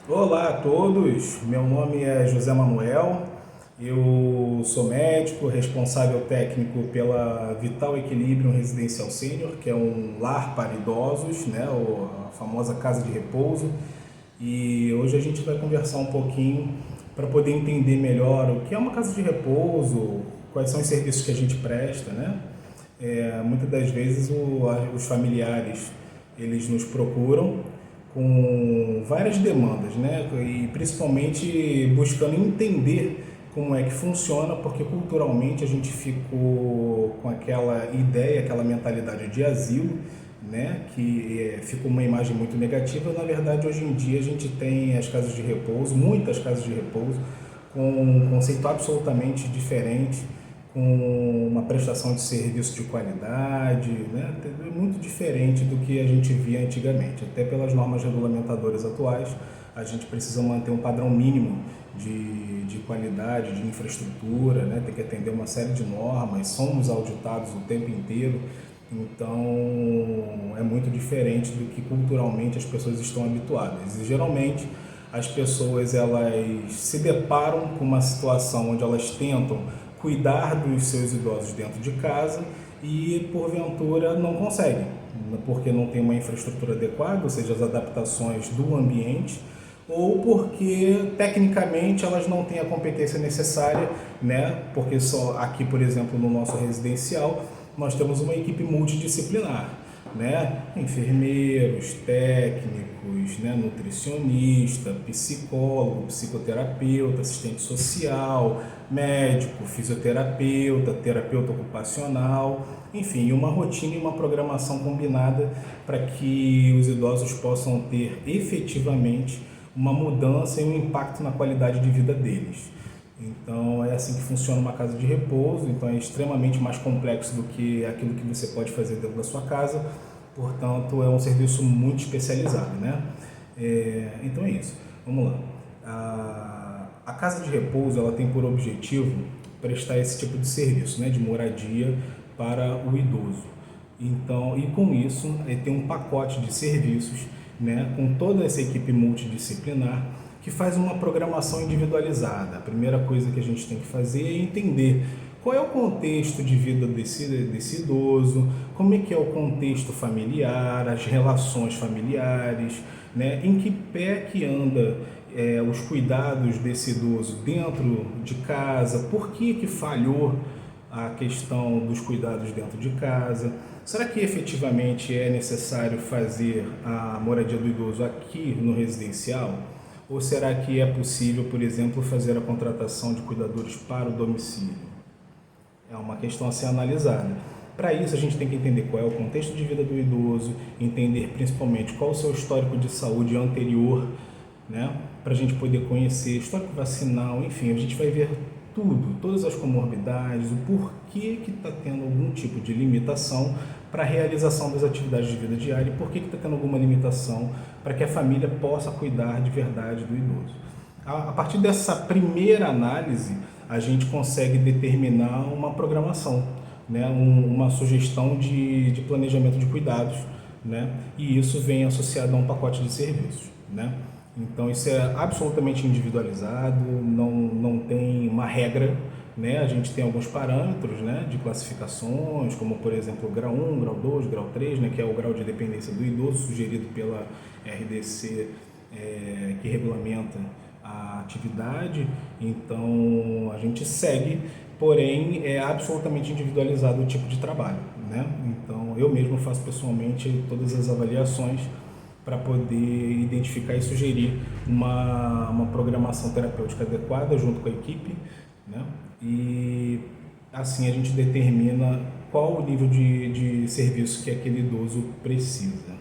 Olá a todos, meu nome é José Manuel, eu sou médico, responsável técnico pela Vital Equilibrium Residencial Sênior, que é um lar para idosos, né, a famosa casa de repouso. E hoje a gente vai conversar um pouquinho para poder entender melhor o que é uma casa de repouso, quais são os serviços que a gente presta, né? Muitas das vezes os familiares eles nos procuram com várias demandas, né? E principalmente buscando entender como é que funciona, porque culturalmente a gente ficou com aquela ideia, aquela mentalidade de asilo, né? Que ficou uma imagem muito negativa. Na verdade, hoje em dia a gente tem as casas de repouso, muitas casas de repouso, com um conceito absolutamente diferente, com uma prestação de serviço de qualidade, né? Muito diferente do que a gente via antigamente. Até pelas normas regulamentadoras atuais, a gente precisa manter um padrão mínimo de qualidade, de infraestrutura, né? Tem que atender uma série de normas, somos auditados o tempo inteiro, então é muito diferente do que culturalmente as pessoas estão habituadas. E geralmente as pessoas elas se deparam com uma situação onde elas tentam cuidar dos seus idosos dentro de casa e porventura não conseguem, porque não tem uma infraestrutura adequada, ou seja, as adaptações do ambiente, ou porque tecnicamente elas não têm a competência necessária, né? Porque só aqui, por exemplo, no nosso residencial, nós temos uma equipe multidisciplinar, né? Enfermeiros, técnicos, né? Nutricionista, psicólogo, psicoterapeuta, assistente social, médico, fisioterapeuta, terapeuta ocupacional, enfim, uma rotina e uma programação combinada para que os idosos possam ter efetivamente uma mudança e um impacto na qualidade de vida deles. Então é assim que funciona uma casa de repouso, então é extremamente mais complexo do que aquilo que você pode fazer dentro da sua casa, portanto é um serviço muito especializado, né? Então é isso, vamos lá. A casa de repouso ela tem por objetivo prestar esse tipo de serviço, né, de moradia para o idoso. Então, e com isso, tem um pacote de serviços, né, com toda essa equipe multidisciplinar que faz uma programação individualizada. A primeira coisa que a gente tem que fazer é entender qual é o contexto de vida desse idoso, como é que é o contexto familiar, as relações familiares, né, em que pé que anda os cuidados desse idoso dentro de casa, por que falhou a questão dos cuidados dentro de casa. Será que efetivamente é necessário fazer a moradia do idoso aqui no residencial? Ou será que é possível, por exemplo, fazer a contratação de cuidadores para o domicílio? É uma questão a ser analisada. Para isso, a gente tem que entender qual é o contexto de vida do idoso, entender principalmente qual o seu histórico de saúde anterior, né? Para a gente poder conhecer histórico vacinal, enfim, a gente vai ver tudo, todas as comorbidades, o porquê que está tendo algum tipo de limitação para a realização das atividades de vida diária e por que está tendo alguma limitação para que a família possa cuidar de verdade do idoso. A partir dessa primeira análise, a gente consegue determinar uma programação, né? Uma sugestão de planejamento de cuidados, né? E isso vem associado a um pacote de serviços, né? Então isso é absolutamente individualizado, não tem uma regra, né? A gente tem alguns parâmetros, né, de classificações, como por exemplo o grau 1, grau 2, grau 3, né, que é o grau de dependência do idoso sugerido pela RDC, que regulamenta a atividade. Então a gente segue, porém é absolutamente individualizado o tipo de trabalho, né? Então eu mesmo faço pessoalmente todas as avaliações para poder identificar e sugerir uma programação terapêutica adequada junto com a equipe, né? E assim a gente determina qual o nível de serviço que aquele idoso precisa.